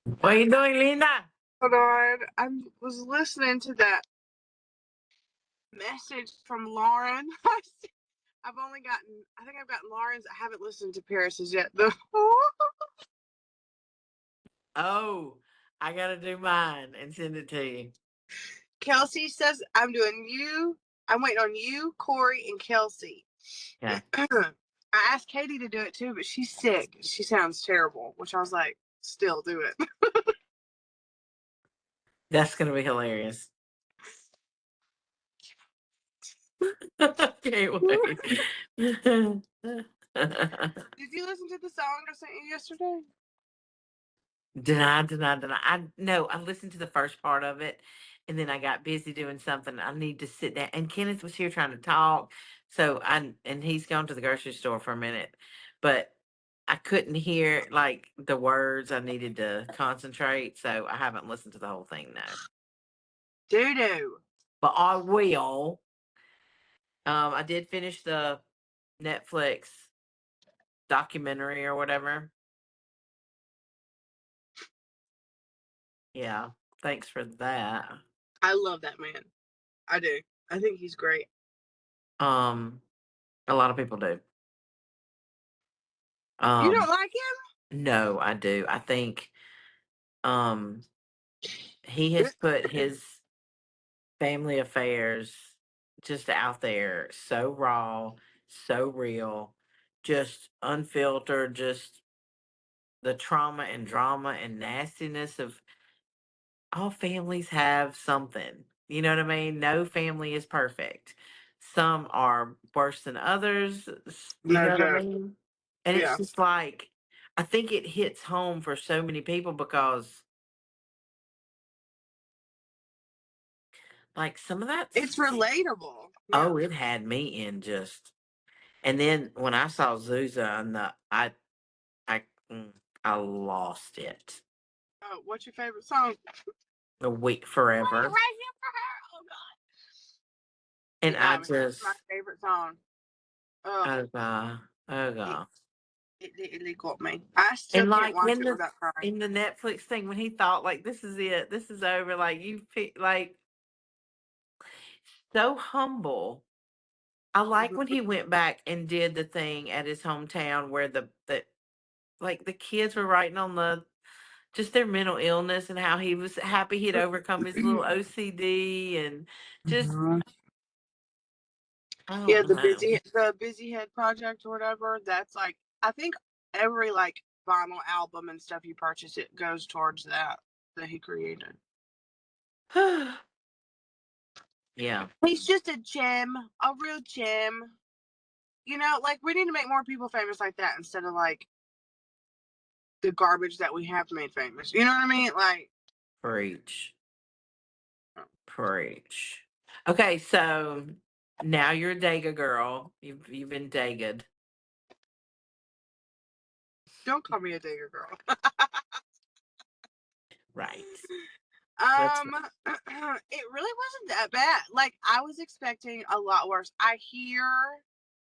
What are you doing, Lena? Hold on. I was listening to that message from Lauren. I think I've gotten Lauren's. I haven't listened to Paris's yet, though. Oh, I gotta do mine and send it to you. Kelsey says, I'm waiting on you, Corey, and Kelsey. Yeah, I asked Katie to do it too, but she's sick. She sounds terrible, which I was like, still do it. that's gonna be hilarious. Can't wait. Did you listen to the song I sent you yesterday? Deny. I listened to the first part of it, and then I got busy doing something. I need to sit down. And Kenneth was here trying to talk, and he's gone to the grocery store for a minute, but I couldn't hear like the words. I needed to concentrate, so I haven't listened to the whole thing now. Doo-doo. But I will. I did finish the Netflix documentary or whatever. Yeah, thanks for that. I love that man. I do. I think he's great. Um, a lot of people do. You don't Um, like him? no, I do. I think um he has put his family affairs just out there so raw, so real, just unfiltered, just the trauma and drama and nastiness of all families have something. You know what I mean? No family is perfect. Some are worse than others. You No know what I joke. mean? And it's Yeah. just like, I think it hits home for so many people because, like, some of that, It's relatable. Yeah. oh, it had me in just. And then when I saw Zuza and I, mm, I lost it. Oh, what's your favorite song? A week forever, Right here for her. Oh and God. I It's my just, favorite song. Oh, oh god, oh it, god. it got me. I still And can't like watch it without crying. in the Netflix thing, when he thought like this is it, this is over, like like so humble. I like when he went back and did the thing at his hometown where the like the kids were writing on the just their mental illness and how he was happy he'd overcome his little OCD and just Mhm. I Yeah, don't know. the Busy Head Project or whatever. That's like I think every like vinyl album and stuff you purchase it goes towards that he created. Yeah. He's just a gem, a real gem. Like we need to make more people famous like that instead of like the garbage that we have made famous. You know what I mean? Like, Preach. Preach. Okay, so now you're a Dega girl. You've been Daga'd. don't call me a digger girl. Right. That's um, it really wasn't that bad. Like I was expecting a lot worse. I hear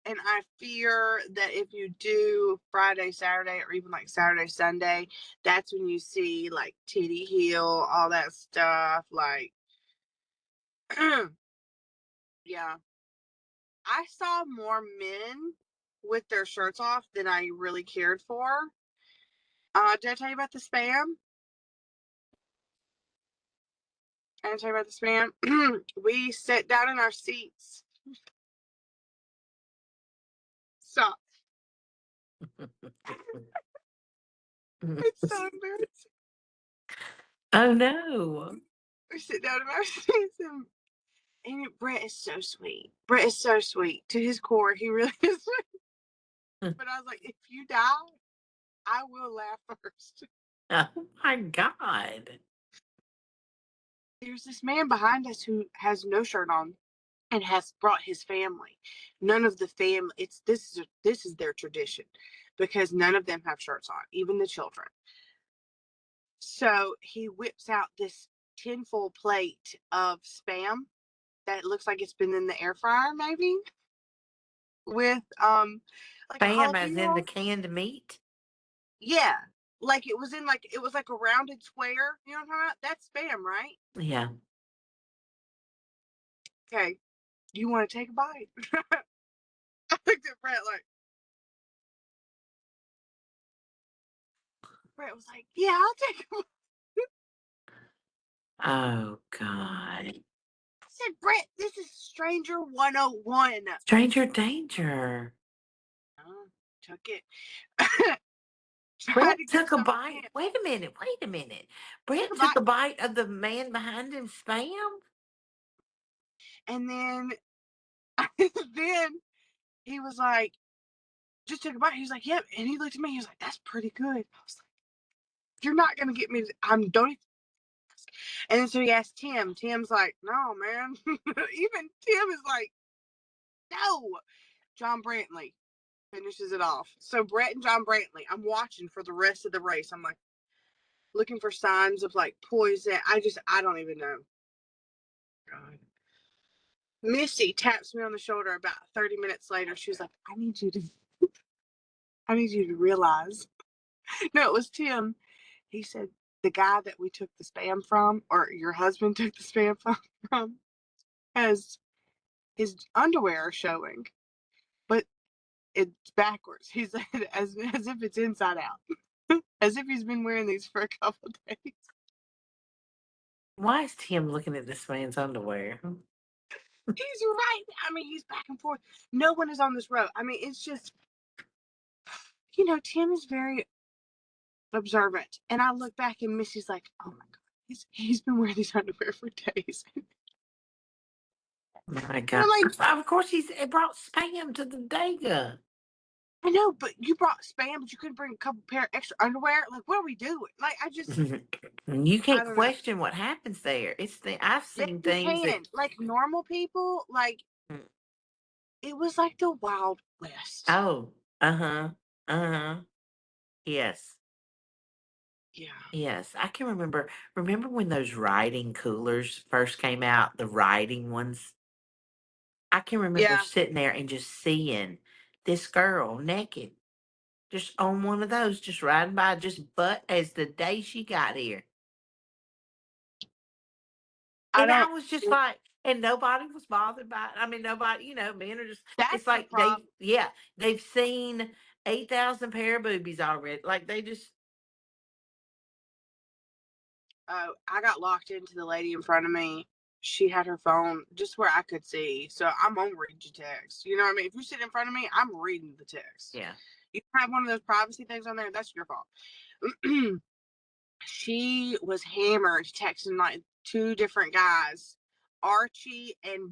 and I fear that if you do Friday, Saturday, or even like Saturday, Sunday, that's when you see like Titty Heel, all that stuff. Like, yeah, I saw more men with their shirts off than I really cared for. Did I tell you about the spam? I didn't tell you about the spam. We sat down in our seats. Stop. It's so embarrassing. Oh no. We sit down in our seats and Brett is so sweet. Brett is so sweet. To his core, he really is sweet. But I was like, if you die, I will laugh first. Oh my god. There's this man behind us who has no shirt on and has brought his family. None of the family. This is their tradition because none of them have shirts on, even the children. So he whips out this tinfoil plate of spam that looks like it's been in the air fryer, maybe with like a Spam as in the jalapeno. canned meat? Yeah, like it was in like it was like a rounded square. You know what I'm talking about? That's spam, right? Yeah. Okay, you want to take a bite? I looked at Brett like Brett was like, "Yeah, I'll take a bite." Oh God. I said, "Brett, this is Stranger 101." Stranger danger. Oh, took it. Brett Tried to give took a some to bite. Tim. Wait a minute. Wait a minute. Took Brett a took bite, a bite of the man behind him spam. and then then he was like, "Just took a bite." He was like, "Yep," and he looked at me. He was like, "That's pretty good." I was like, "You're not gonna get me. I'm don't." And then so he asked Tim. Tim's like, "No, man." Even Tim is like, "No." John Brantley finishes it off. So Brett and John Brantley, I'm watching for the rest of the race. I'm like looking for signs of like poison. I don't even know. God. Missy taps me on the shoulder about 30 minutes later. She was like, I need you to realize. No, it was Tim. He said, the guy that we took the spam from, or your husband took the spam from has his underwear showing, but it's backwards. He said, as if it's inside out, as if he's been wearing these for a couple days. Why is Tim looking at this man's underwear? He's right. I mean, he's back and forth. No one is on this road. I mean, it's just, Tim is very observant. And I look back and Missy's like, oh my God, he's been wearing these underwear for days. My And God. I'm like, Of course it brought spam to the Dega. I know, but you brought spam, but you couldn't bring a couple pair of extra underwear. Like, what are we doing? Like, You I can't don't know. question what happens there. I've Yes, seen you things that can. Like normal people, like mm, it was like the Wild West. oh, uh-huh. Uh-huh. Yes. Yeah. Yes. I can remember when those riding coolers first came out, the riding ones. I can remember Yeah. sitting there and just seeing this girl naked, just on one of those, just riding by, just butt as the day she got here. I And I don't. was just like, and nobody was bothered by it. I mean, nobody, men are just, it's That's the like problem. they've seen 8,000 pair of boobies already. Like they just, I got locked into the lady in front of me. She had her phone just where I could see. So I'm gonna read your text. You know what I mean? If you sit in front of me, I'm reading the text. yeah. You have one of those privacy things on there, that's your fault. She was hammered texting like two different guys, Archie and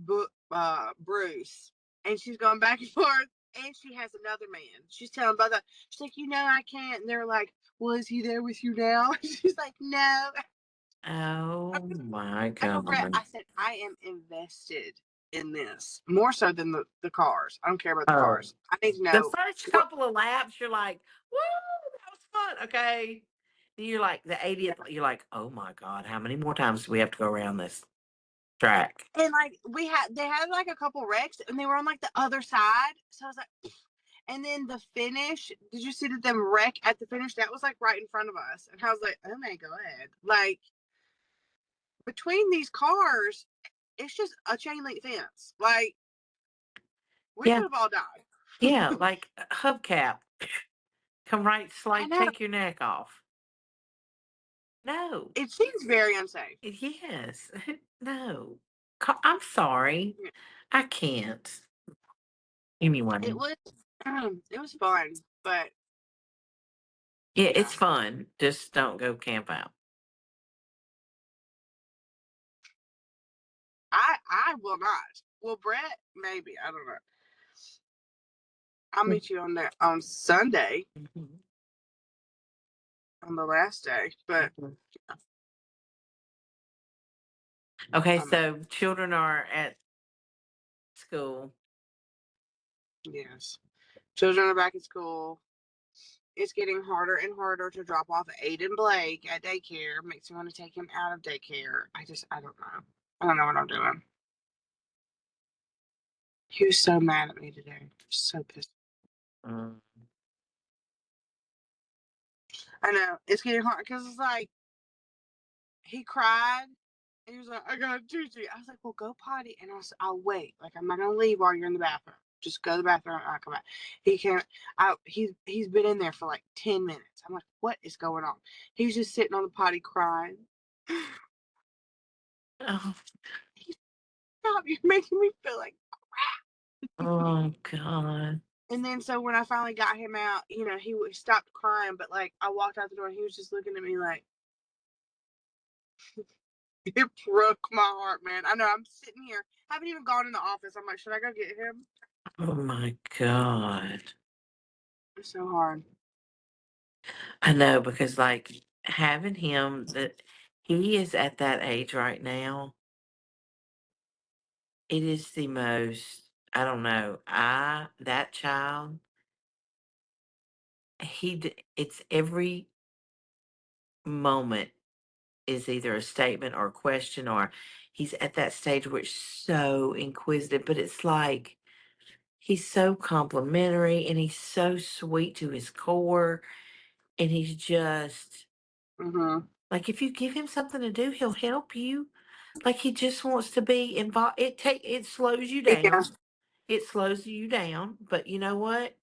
Bruce. And she's going back and forth. And she has another man. She's telling both of them, she's like, I can't. And they're like, well, is he there with you now? She's like, no. Oh my I told Brett, God. I said, I am invested in this more so than the cars. I don't care about the Oh, cars. I need to the know first what. couple of laps, you're like, woo, that was fun. Okay. Then you're like, the 80th, you're like, oh my God, how many more times do we have to go around this track? And like they had like a couple wrecks, and they were on like the other side. So I was like, and then the finish. Did you see that them wreck at the finish? That was like right in front of us, and I was like, oh my God! Like between these cars, it's just a chain link fence. Like we Yeah. could have all died. Yeah. Like hubcap. Come right, I slide, know take your neck off. No. it seems very unsafe. Yes. No. I'm sorry. I can't. It Anyway. was it was fun, but Yeah, yeah, it's fun. Just don't go camp out. I will not. Well, Brett, maybe I don't know. I'll meet you on there on Sunday Mhm, on the last day, but mhm. Okay, I'm so children are at school. yes. Children are back at school. It's getting harder and harder to drop off Aiden Blake at daycare. Makes me want to take him out of daycare. I don't know. I don't know what I'm doing. He was so mad at me today. So pissed. Mm. I know it's getting hard because it's like he cried. And he was like, "I got a tutu." I was like, "Well, go potty," and I'll wait. Like I'm not gonna leave while you're in the bathroom. Just go to the bathroom and I'll come back. He can't. He's been in there for like 10 minutes. I'm like, what is going on? He's just sitting on the potty crying. Oh, Stop! You're making me feel like. oh God. And then so when I finally got him out, he stopped crying. But like I walked out the door and he was just looking at me like it broke my heart, man. I know I'm sitting here. I haven't even gone in the office. I'm like, should I go get him? Oh my God. It's so hard. I know because like having him that he is at that age right now, it is the most, I don't know, that child, it's every moment is either a statement or a question, or he's at that stage where it's so inquisitive, but it's like he's so complimentary and he's so sweet to his core, and he's just Mm-hmm. like if you give him something to do, he'll help you. Like he just wants to be involved. It slows you Yeah. down. It slows you down, but you know what?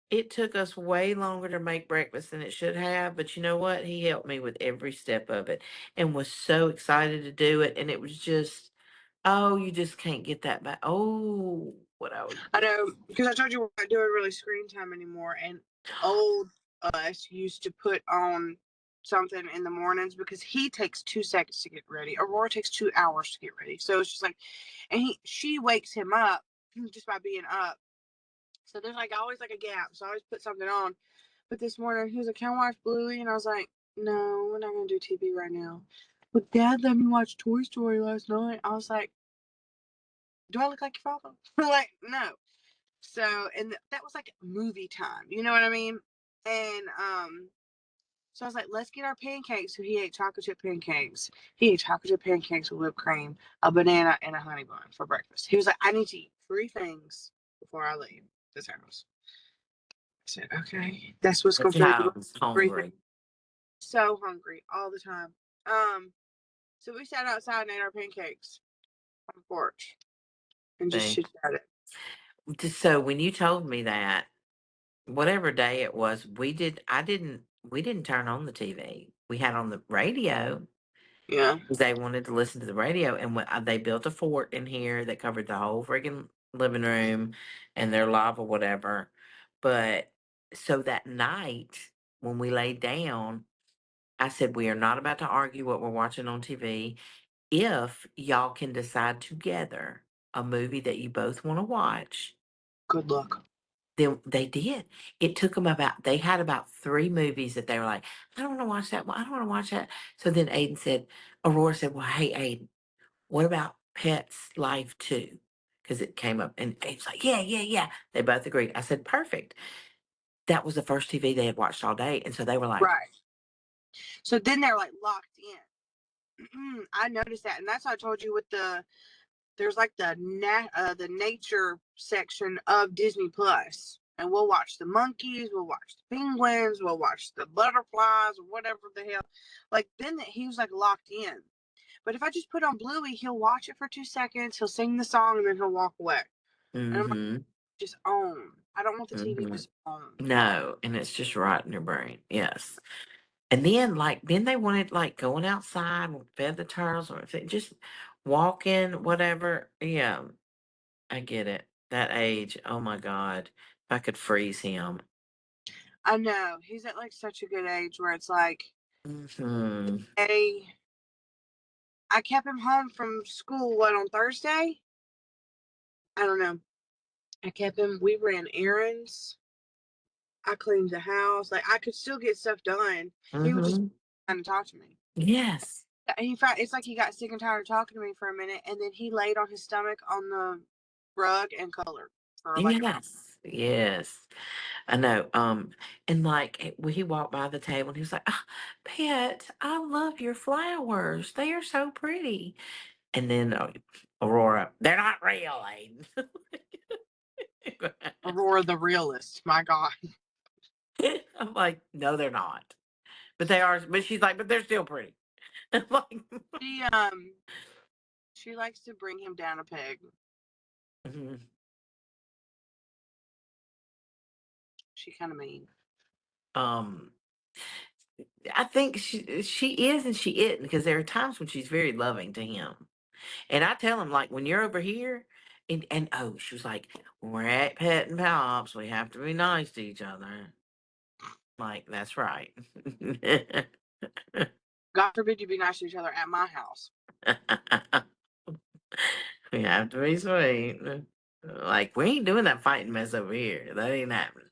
It took us way longer to make breakfast than it should have, but you know what? He helped me with every step of it and was so excited to do it. And it was just, oh, you just can't get that back. Oh, what I would I know because I told you we're not doing really screen time anymore, and old us used to put on something in the mornings because he takes 2 seconds to get ready. Aurora takes 2 hours to get ready, so it's just like, and she wakes him up just by being up. So there's like always like a gap. So I always put something on. But this morning he was like, "Can I watch Bluey?" And I was like, "No, we're not gonna do TV right now." But Dad let me watch Toy Story last night. I was like, "Do I look like your father?" Like, no. So, and that was like movie time. You know what I mean? And so I was like, let's get our pancakes. So he ate chocolate chip pancakes. He ate chocolate chip pancakes with whipped cream, a banana, and a honey bun for breakfast. He was like, I need to eat 3 things before I leave this house. I said, okay, that's what's the gonna fill you up. child is 3 things. hungry. So hungry all the time. Um, so we sat outside and ate our pancakes on the porch and just See? chit chatted. So when you told me that, whatever day it was, we didn't turn on the TV. We had on the radio. Yeah, They wanted to listen to the radio, and they built a fort in here that covered the whole friggin' living room and their lava, whatever. But so that night when we laid down, I said, "We are not about to argue what we're watching on TV. If y'all can decide together a movie that you both want to watch, good luck. then they did." It took them they had about 3 movies that they were like, "I don't wanna watch that one, I don't wanna watch that." So then Aurora said, "Well, hey, Aiden, what about Pets Life 2?" Because it came up and Aiden's like, "Yeah, yeah, yeah." They both agreed. I said, "Perfect." That was the first TV they had watched all day, and so they were like, Right. So then they're like locked in. I noticed that, and that's what I told you with there's like the nature section of Disney Plus, and we'll watch the monkeys, we'll watch the penguins, we'll watch the butterflies or whatever the hell. Like then that he was like locked in. But if I just put on Bluey, he'll watch it for 2 seconds, he'll sing the song, and then he'll walk away. And I'm like, "Mhm, just own. I don't want the TV mhm." just on. No, and it's just right in your brain, yes. And then, like, then they wanted, like, going outside and fed the turtles or if it just walking, whatever. Yeah, I get it. That age, oh my god, if I could freeze him. I know he's at like such a good age where it's like, Mhm. hey, I kept him home from school, what, on Thursday? I don't know. I kept him. We ran errands. I cleaned the house. Like I could still get stuff done. He was just Mhm. trying to talk to me. Yes. It's like he got sick and tired of talking to me for a minute, and then he laid on his stomach on the rug and colored for like an hour. Yes. Yes. I know, and, like, when he walked by the table and he was like, "Ah, Pet, I love your flowers. They are so pretty." And then, Aurora, "They're not real, Aiden." Aurora the realist. My God. I'm like, no, they're not. But they are. But she's like, but they're still pretty. I'm like, She um she likes to bring him down a peg. mhm. She kind of mean. um, I think she is and she isn't because there are times when she's very loving to him. And I tell him, like, when you're over here, and oh, she was like, when we're at Pet and Pops, we have to be nice to each other. Like, that's right. God forbid you be nice to each other at my house. We have to be sweet. Like, we ain't doing that fighting mess over here. That ain't happening.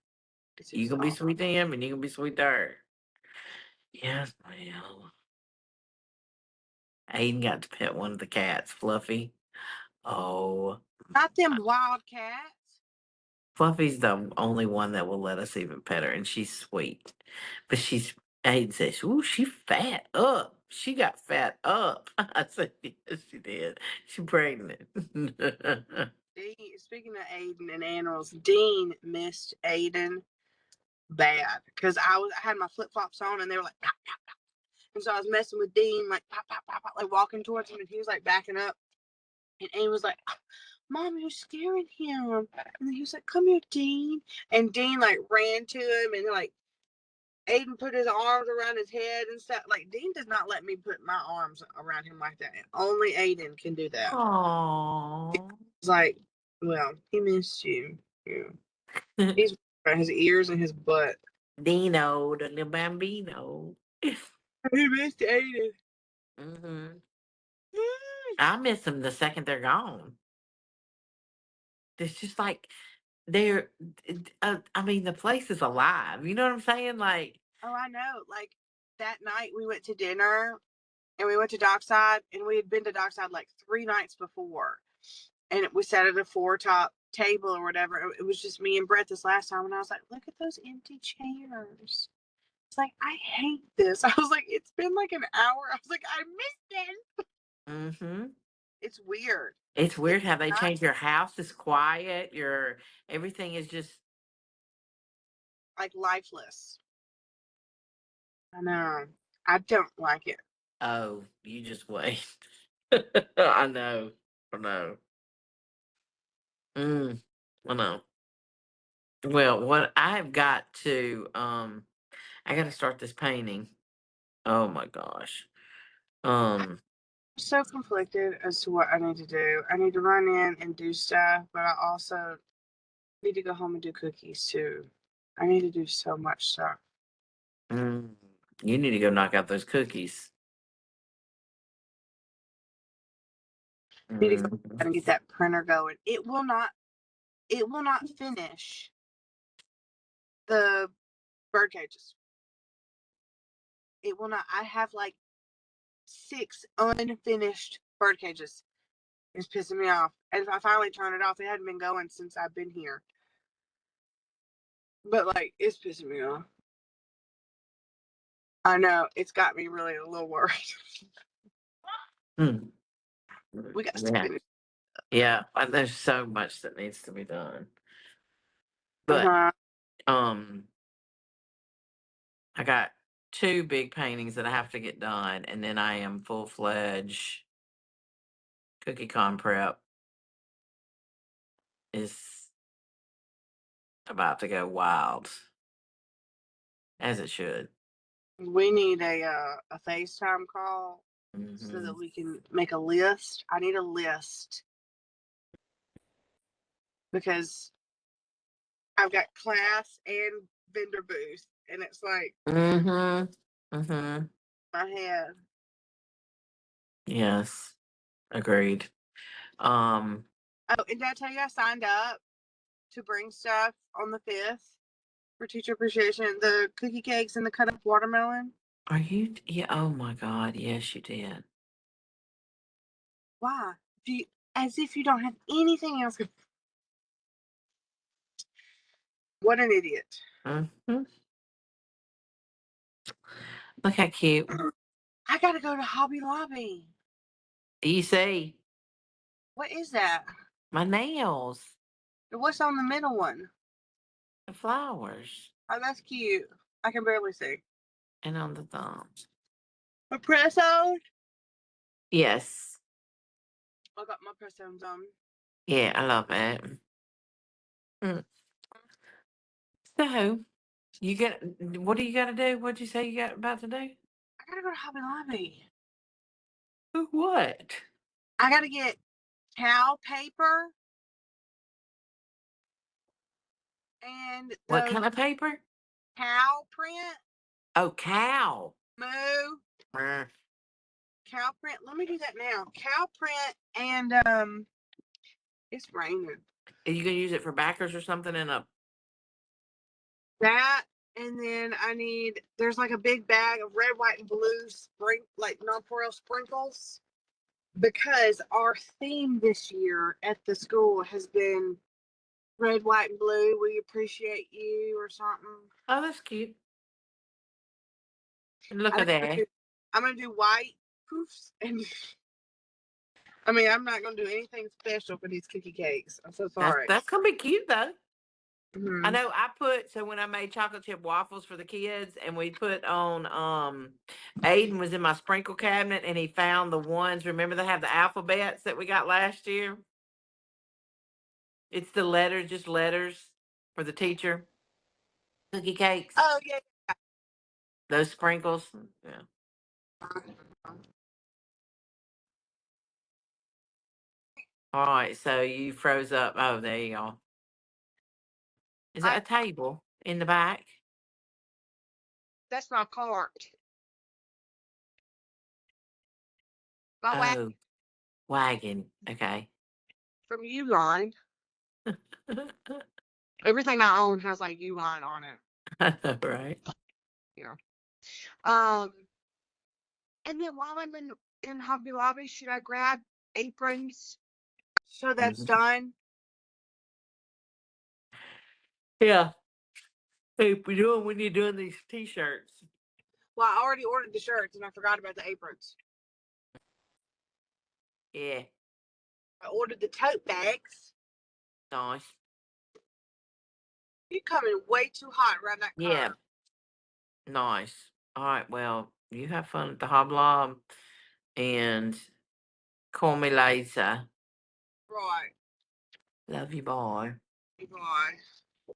It's You can be exhausting. sweet to him and you can be sweet to her. Yes, ma'am. Aiden got to pet one of the cats, Fluffy. Oh, Not them wild cats. Fluffy's the only one that will let us even pet her, and she's sweet. But Aiden says, ooh, she fat up. She got fat up. I said, yes, she did. She pregnant. Speaking of Aiden and animals, Dean missed Aiden bad because I had my flip flops on and they were like, pop, pop, pop. And so I was messing with Dean, like pop, pop, pop, pop, like walking towards him, and he was like backing up, and Aiden was like, Mom, you're scaring him. And then he was like, come here, Dean. And Dean like ran to him, and like Aiden put his arms around his head and stuff. Like Dean does not let me put my arms around him like that. Only Aiden can do that. Aww. It's like, well, he missed you. Yeah. He's around his ears and his butt. Dino, the little bambino. He missed Aiden. Hmm. I miss them the second they're gone. It's just like they're. I mean, the place is alive. You know what I'm saying? Like, Oh, I know. Like that night we went to dinner and we went to Dockside, and we had been to Dockside like 3 nights before. And we sat at a four top table or whatever. It was just me and Brett this last time, and I was like, look at those empty chairs. It's like, I hate this. I was like, it's been like an hour. I was like, I missed it. hmm. It's weird. It's It's weird how they not change your house is quiet. Your everything is just. like lifeless. I know. I don't like it. Oh, you just wait. I know. I know. Mm, I know. Well, what I've got to I got to start this painting. Oh my gosh. Um, I'm so conflicted as to what I need to do. I need to run in and do stuff, but I also need to go home and do cookies too. I need to do so much stuff. mm, you need to go knock out those cookies. I need to go Mm, and get that printer going. It will not finish the bird cages. It will not. I have like 6 unfinished bird cages. It's pissing me off. And if I finally turn it off, it hadn't been going since I've been here. But like, it's pissing me off. I know it's got me really a little worried. mm, We got to yeah, finish. yeah. There's so much that needs to be done, but Uh-huh. um, I got two big paintings that I have to get done, and then I am full fledged. Cookie con prep is about to go wild, as it should. We need a FaceTime call so Hmm. that we can make a list. I need a list because I've got class and vendor booth, and it's like Hmm. Hmm. my head. Yes, agreed. Um, Oh, and did I tell you I signed up to bring stuff on the 5th for teacher appreciation? The cookie cakes and the cut up watermelon. are you? Yeah. Oh my God. Yes, you did. Why? Do you, as if you don't have anything else. What an idiot. Hmm. Look how cute. I gotta go to Hobby Lobby. You see What is that? my nails, What's on the middle one? the flowers. Oh, that's cute. I can barely see. and on the thumb. A press on. Yes. I got my press ons on. Yeah, I love it. Mm. So, you got what do you got to do? What'd you say you got about to do? I gotta go to Hobby Lobby. What? I gotta get cow paper and What those kind of paper? cow print. Oh, cow. Moo. Mm. Cow print. Let me do that now. Cow print and it's raining. Are you gonna use it for backers or something in a? That and then I need there's like a big bag of red, white, and blue like nonpareil sprinkles because our theme this year at the school has been red, white, and blue. We appreciate you or something. Oh, that's cute. Look I at think that. I'm gonna do white poofs and I mean I'm not gonna do anything special for these cookie cakes. I'm so That's sorry. that's gonna be cute though. I Hmm. know I put so when I made chocolate chip waffles for the kids and we put on Aiden was in my sprinkle cabinet and he found the ones, remember they have the alphabets that we got last year? It's the letters, just letters for the teacher. Cookie cakes. Oh yeah. Those sprinkles. Yeah. All right, so you froze up. Oh, there you go. Is I that a table in the back? that's my cart. My wax Oh, wagon. Okay. from Uline. Everything I own has like Uline on it. Right. Yeah. Um, and then while I'm in Hobby Lobby, should I grab aprons? So that's Mhm. done. Yeah. Hey, we doing when you're doing these t-shirts. Well, I already ordered the shirts and I forgot about the aprons. Yeah. I ordered the tote bags. Nice. You're coming way too hot around that Yeah. curve. Nice. All right. Well, you have fun at the Hoblob and call me later. Right. Love you, boy. Bye.